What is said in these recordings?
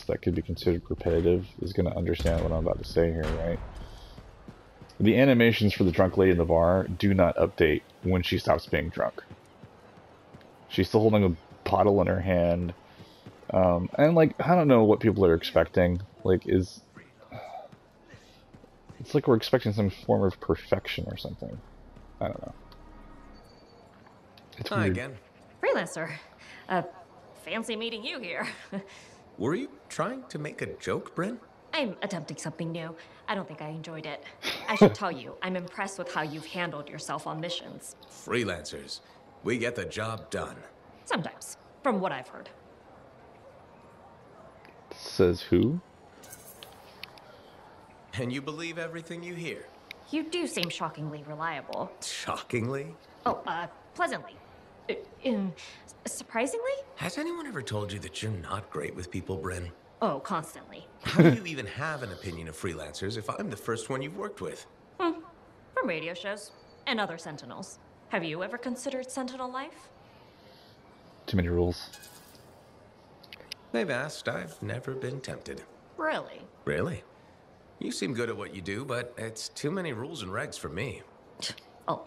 that could be considered repetitive is going to understand what I'm about to say here, right? The animations for the drunk lady in the bar do not update when she stops being drunk. She's still holding a bottle in her hand. And, like, I don't know what people are expecting. Like, it's like we're expecting some form of perfection or something. I don't know. It's Hi weird. again. Freelancer. Fancy meeting you here. Were you trying to make a joke, Bryn? I'm attempting something new. I don't think I enjoyed it. I should tell you, I'm impressed with how you've handled yourself on missions. Freelancers. We get the job done. Sometimes, from what I've heard. Says who? And you believe everything you hear? You do seem shockingly reliable. Shockingly? Oh, pleasantly. Surprisingly? Has anyone ever told you that you're not great with people, Bryn? Oh, constantly. How do you even have an opinion of freelancers if I'm the first one you've worked with? From radio shows and other Sentinels. Have you ever considered Sentinel life? Too many rules. They've asked. I've never been tempted. Really? Really? You seem good at what you do, but it's too many rules and regs for me. Oh,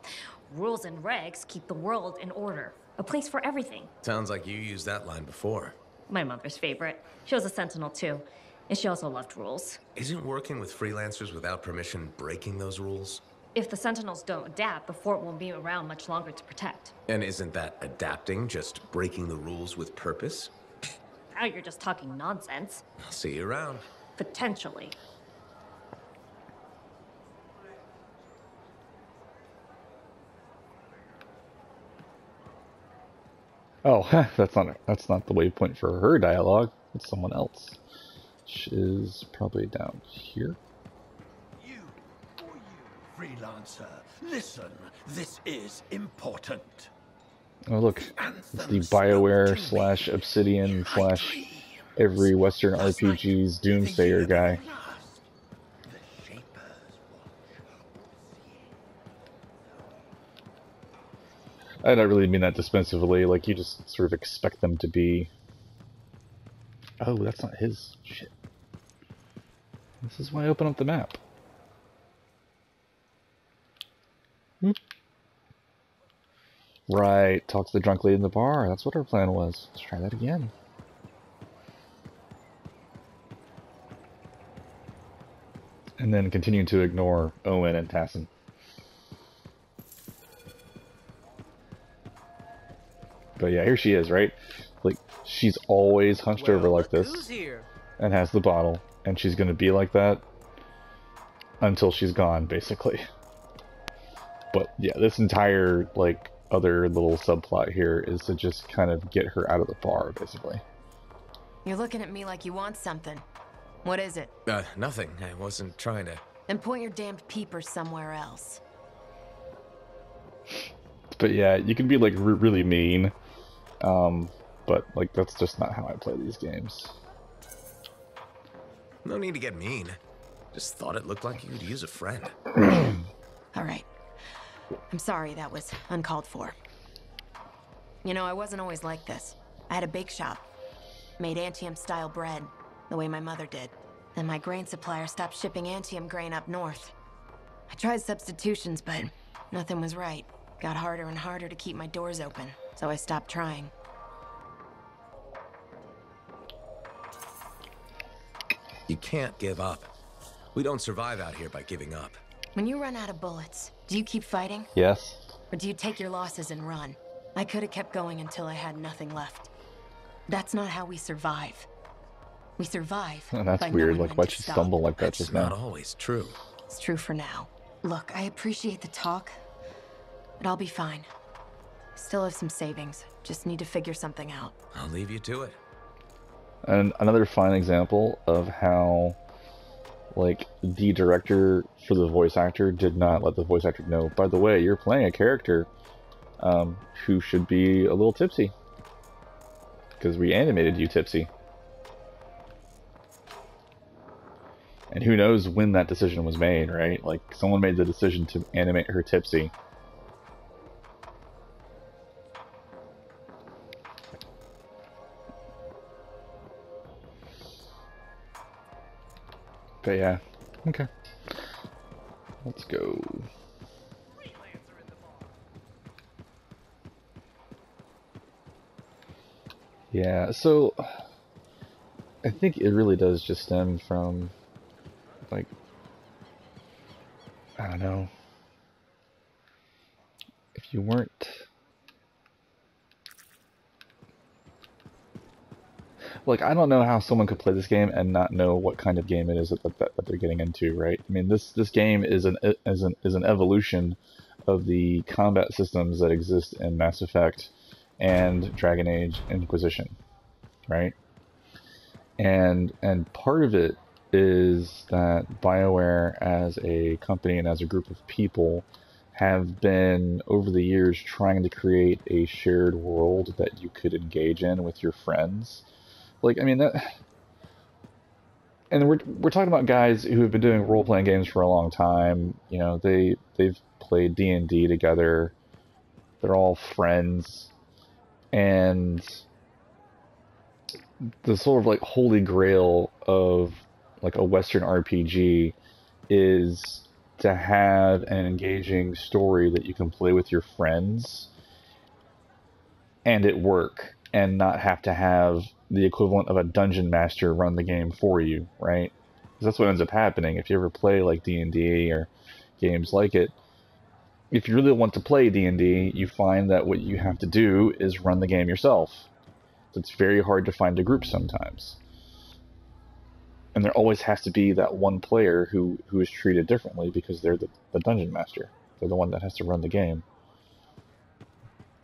rules and regs keep the world in order. A place for everything. Sounds like you used that line before. My mother's favorite. She was a Sentinel too, and she also loved rules. Isn't working with freelancers without permission breaking those rules? If the Sentinels don't adapt, the fort won't be around much longer to protect. And isn't that adapting just breaking the rules with purpose? Now you're just talking nonsense. I'll see you around. Potentially. Oh, that's not the waypoint for her dialogue. It's someone else. Which is probably down here. You, freelancer, listen. This is important. Oh look, it's the BioWare / Obsidian / every Western RPG's Doomsayer guy. I don't really mean that dispensively, like you just sort of expect them to be... Oh, that's not his shit. This is why I open up the map. Right, talk to the drunk lady in the bar. That's what our plan was. Let's try that again. And then continue to ignore Owen and Tassin. But yeah, here she is, right? Like, she's always hunched over like this. And has the bottle. And she's gonna be like that until she's gone, basically. But yeah, this entire, like, other little subplot here is to just kind of get her out of the bar, basically. You're looking at me like you want something. What is it? Nothing. I wasn't trying to... Then point your damned peepers somewhere else. But yeah, you can be, like, really mean. But, like, that's just not how I play these games. No need to get mean. Just thought it looked like you could use a friend. All right. I'm sorry that was uncalled for. You know, I wasn't always like this. I had a bake shop. Made Anthem-style bread, the way my mother did. Then my grain supplier stopped shipping Anthem grain up north. I tried substitutions, but nothing was right. Got harder and harder to keep my doors open, so I stopped trying. You can't give up. We don't survive out here by giving up. When you run out of bullets, do you keep fighting? Yes. Or do you take your losses and run? I could have kept going until I had nothing left. That's not how we survive. We survive. And that's weird. Like, why'd she stumble like that just now? That's not always true. It's true for now. Look, I appreciate the talk, but I'll be fine. Still have some savings. Just need to figure something out. I'll leave you to it. And another fine example of how, like, the director for the voice actor did not let the voice actor know, by the way, you're playing a character who should be a little tipsy. Because we animated you tipsy. And who knows when that decision was made, right? Like, someone made the decision to animate her tipsy. But yeah, okay. Let's go. Yeah, so I think it really does just stem from, like, I don't know, if you weren't, like, I don't know how someone could play this game and not know what kind of game it is that they're getting into, right? I mean, this game is an evolution of the combat systems that exist in Mass Effect and Dragon Age Inquisition, right? And part of it is that BioWare as a company and as a group of people have been, over the years, trying to create a shared world that you could engage in with your friends. Like, I mean, that... And we're talking about guys who have been doing role-playing games for a long time. You know, they've played D&D together. They're all friends. And the sort of, like, holy grail of, like, a Western RPG is to have an engaging story that you can play with your friends and it work, and not have to have the equivalent of a dungeon master run the game for you, right? Because that's what ends up happening. If you ever play like D&D or games like it, if you really want to play D&D, you find that what you have to do is run the game yourself. It's very hard to find a group sometimes. And there always has to be that one player who is treated differently because they're the dungeon master. They're the one that has to run the game.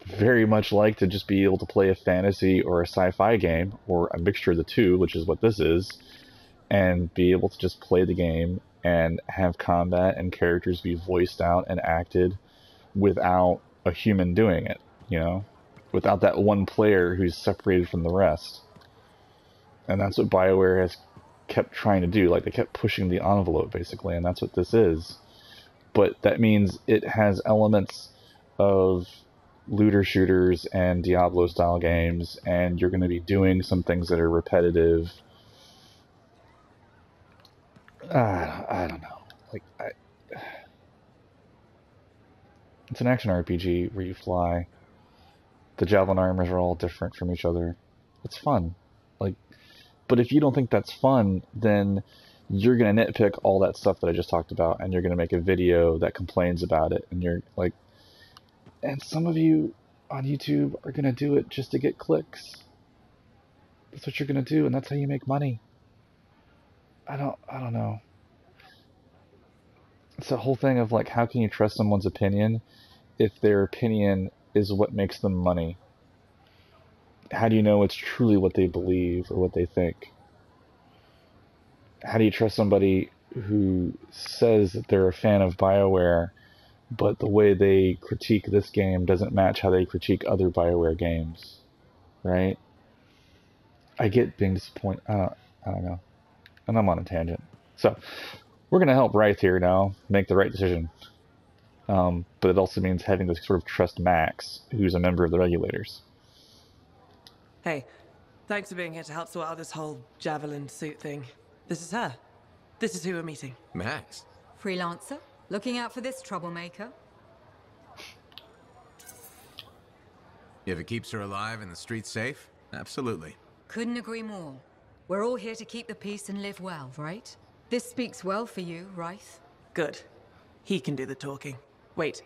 Very much like to just be able to play a fantasy or a sci-fi game, or a mixture of the two, which is what this is, and be able to just play the game and have combat and characters be voiced out and acted without a human doing it, you know? Without that one player who's separated from the rest. And that's what BioWare has kept trying to do. Like, they kept pushing the envelope, basically, and that's what this is. But that means it has elements of looter shooters and Diablo style games, and you're going to be doing some things that are repetitive. I don't know. Like, it's an action RPG where you fly. The javelin armors are all different from each other. It's fun. Like, but if you don't think that's fun, then you're going to nitpick all that stuff that I just talked about, and you're going to make a video that complains about it, and you're like, and some of you on YouTube are going to do it just to get clicks. That's what you're going to do, and that's how you make money. I don't know. It's that whole thing of, like, how can you trust someone's opinion if their opinion is what makes them money? How do you know it's truly what they believe or what they think? How do you trust somebody who says that they're a fan of BioWare, but the way they critique this game doesn't match how they critique other BioWare games, right? I get being disappointed. I don't know. And I'm on a tangent. So, we're going to help Wraith here now make the right decision. But it also means having to sort of trust Max, who's a member of the regulators. Hey, thanks for being here to help sort out this whole javelin suit thing. This is her. This is who we're meeting. Max. Freelancer? Looking out for this troublemaker? If it keeps her alive and the streets safe, absolutely. Couldn't agree more. We're all here to keep the peace and live well, right? This speaks well for you, Wraith. Good. He can do the talking. Wait,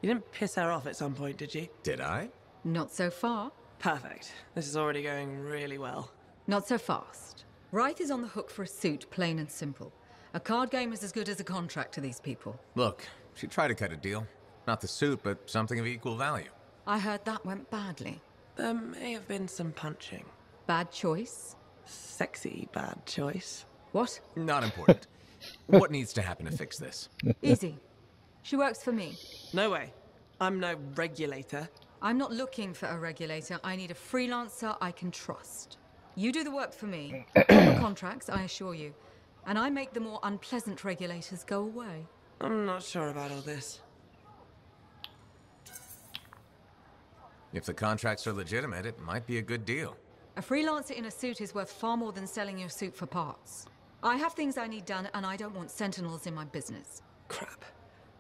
you didn't piss her off at some point, did you? Did I? Not so far. Perfect. This is already going really well. Not so fast. Wraith is on the hook for a suit, plain and simple. A card game is as good as a contract to these people. Look, she tried to cut a deal. Not the suit, but something of equal value. I heard that went badly. There may have been some punching. Bad choice? Sexy bad choice. What? Not important. What needs to happen to fix this? Easy. She works for me. No way. I'm no regulator. I'm not looking for a regulator. I need a freelancer I can trust. You do the work for me. Proper contracts, I assure you. And I make the more unpleasant regulators go away. I'm not sure about all this. If the contracts are legitimate, it might be a good deal. A freelancer in a suit is worth far more than selling your suit for parts. I have things I need done, and I don't want sentinels in my business. Crap.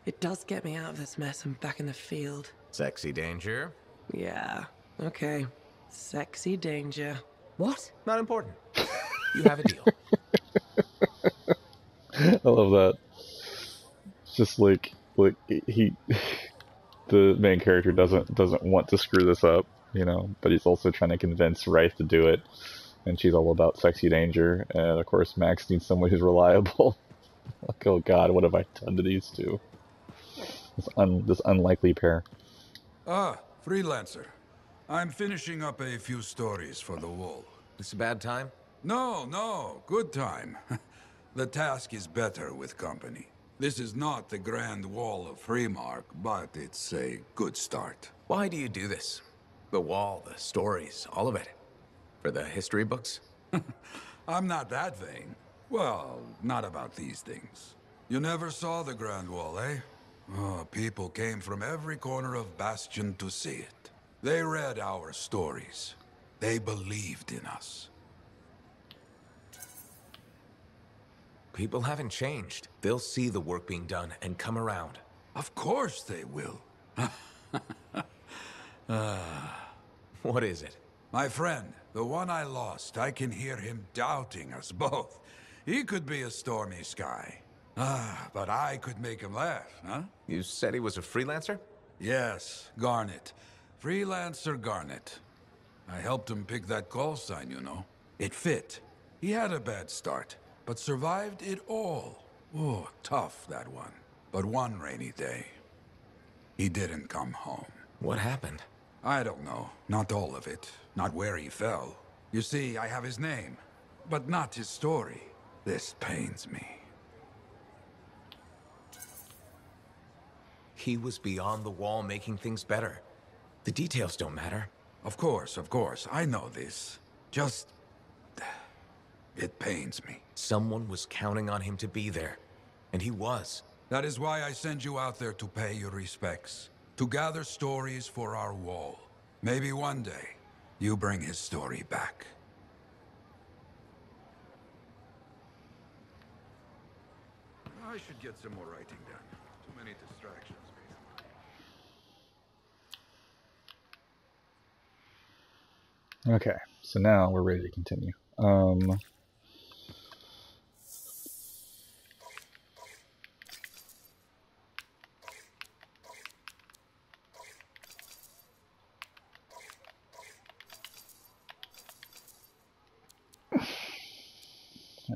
It does get me out of this mess and back in the field. Sexy danger? Yeah, okay. Sexy danger. What? Not important. You have a deal. I love that. It's just like he, the main character doesn't want to screw this up, you know, but he's also trying to convince Rife to do it, and she's all about sexy danger, and of course Max needs someone who's reliable. Like, oh god, what have I done to these two? This unlikely pair. Ah, freelancer. I'm finishing up a few stories for the wall. This a bad time? No, good time. The task is better with company. This is not the Grand Wall of Freemark, but it's a good start. Why do you do this? The wall, the stories, all of it. For the history books? I'm not that vain. Well, not about these things. You never saw the Grand Wall, eh? Oh, people came from every corner of Bastion to see it. They read our stories. They believed in us. People haven't changed. They'll see the work being done and come around. Of course they will. What is it? My friend, the one I lost, I can hear him doubting us both. He could be a stormy sky. But I could make him laugh, huh? You said he was a freelancer? Yes, Garnet. Freelancer Garnet. I helped him pick that call sign, you know. It fit. He had a bad start, but survived it all. Oh, tough, that one. But one rainy day, he didn't come home. What happened? I don't know. Not all of it. Not where he fell. You see, I have his name, but not his story. This pains me. He was beyond the wall making things better. The details don't matter. Of course. I know this. Just... it pains me. Someone was counting on him to be there. And he was. That is why I send you out there to pay your respects. To gather stories for our wall. Maybe one day, you bring his story back. I should get some more writing done. Too many distractions. Okay, so now we're ready to continue.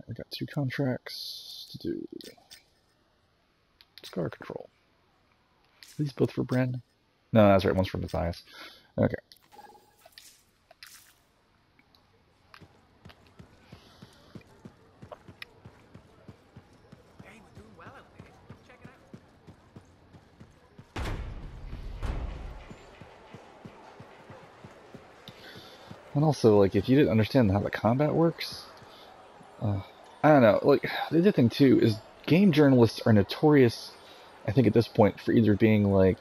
We got 2 contracts to do. Scar control. Are these both for Bren? No, that's right. One's for Matthias. Okay. Hey, we're doing well out there. Check it out. And also, like, if you didn't understand how the combat works, I don't know. Like, the other thing too is game journalists are notorious, I think at this point, for either being like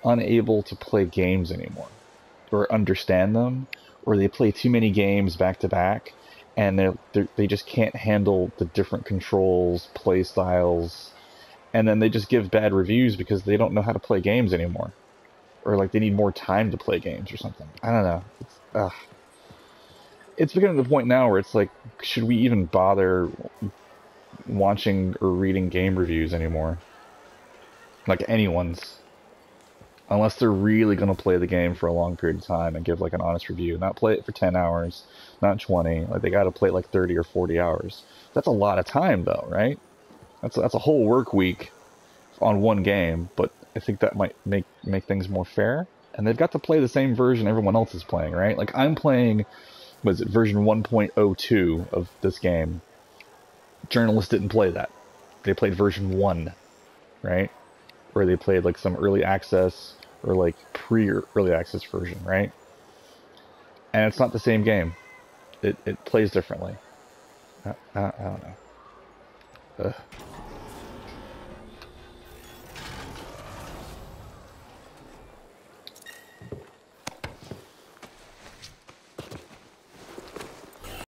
unable to play games anymore or understand them, or they play too many games back to back and they just can't handle the different controls, play styles, and then they just give bad reviews because they don't know how to play games anymore, or like they need more time to play games or something. I don't know. It's becoming to the point now where it's like, should we even bother watching or reading game reviews anymore? Like anyone's. Unless they're really going to play the game for a long period of time and give like an honest review. Not play it for 10 hours, not 20. Like they got to play it like 30 or 40 hours. That's a lot of time though, right? That's a whole work week on one game, but I think that might make things more fair. And they've got to play the same version everyone else is playing, right? Like I'm playing... was it version 1.02 of this game? Journalists didn't play that. They played version 1, right? Or they played like some early access or like pre-early access version, right? And it's not the same game. It plays differently. I don't know. Ugh.